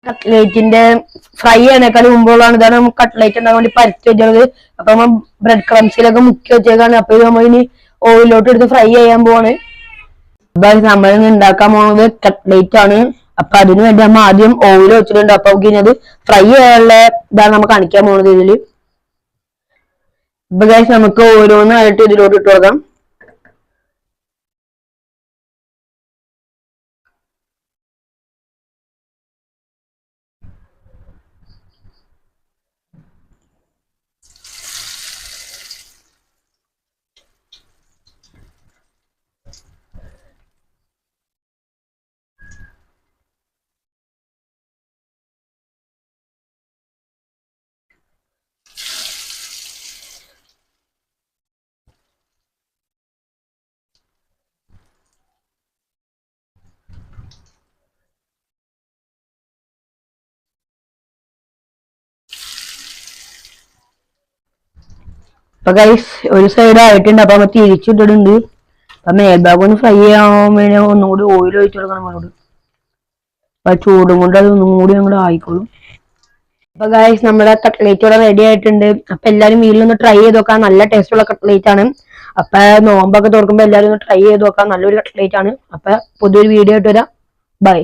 കട്ട്ലേറ്റിന്റെ fry ചെയ്യണേക്കാളും മുമ്പുള്ളതാണ് ഇതാണ് നമുക്ക് cutlet ഉണ്ടാകാൻ വേണ്ടി പരത്തി വെച്ചത്. അപ്പൊ നമ്മൾ ബ്രെഡ് ക്രംസിലൊക്കെ മുക്കി വെച്ചേക്കാണ്. അപ്പൊ നമ്മൾ ഇനി ഓയിലോട്ട് എടുത്ത് ഫ്രൈ ചെയ്യാൻ പോവാണ്. അപ്പൊ നമ്മൾ ഉണ്ടാക്കാൻ പോകുന്നത് കട്ട്ലേറ്റ് ആണ്. അപ്പൊ അതിനു വേണ്ടി നമ്മൾ ആദ്യം ഓയിൽ വെച്ചിട്ടുണ്ട്. അപ്പൊ ഇനി അത് ഫ്രൈ ചെയ്യാനുള്ള ഇതാണ് നമ്മൾ കാണിക്കാൻ പോകുന്നത് ഇതില്. ഇപ്പൊ ഗൈസ് നമുക്ക് ഓരോന്നായിട്ട് ഇതിലോട്ട് ഇട്ട് കൊടുക്കാം. അപ്പൊ ഗൈസ് ഒരു സൈഡ് ആയിട്ടുണ്ട്. അപ്പൊ നമ്മൾ തിരിച്ചിട്ടിട്ടുണ്ട്. അപ്പൊ മേൽഭാഗം ഒന്ന് ഫ്രൈ ചെയ്യാൻ വേണ്ടി ഒന്നുകൂടി ഓയിൽ ഒഴിച്ചു കൊടുക്കണം നമ്മളോട്. അപ്പൊ ചൂടും കൊണ്ട് അത് ഒന്നും കൂടി അങ്ങോട്ട് ആയിക്കോളും. അപ്പൊ ഗൈസ് നമ്മുടെ കട്ട്ലേറ്റ് ഇവിടെ റെഡി ആയിട്ടുണ്ട്. അപ്പൊ എല്ലാരും വീട്ടിലൊന്ന് ട്രൈ ചെയ്ത് നോക്കാം. നല്ല ടേസ്റ്റ് ഉള്ള കട്ട്ലേറ്റ് ആണ്. അപ്പൊ നോമ്പൊക്കെ തുറക്കുമ്പോ എല്ലാരും ഒന്ന് ട്രൈ ചെയ്ത് നോക്കാം. നല്ലൊരു കട്ട്ലേറ്റ് ആണ്. അപ്പൊ പുതിയൊരു വീഡിയോ ആയിട്ട് വരാം. ബൈ.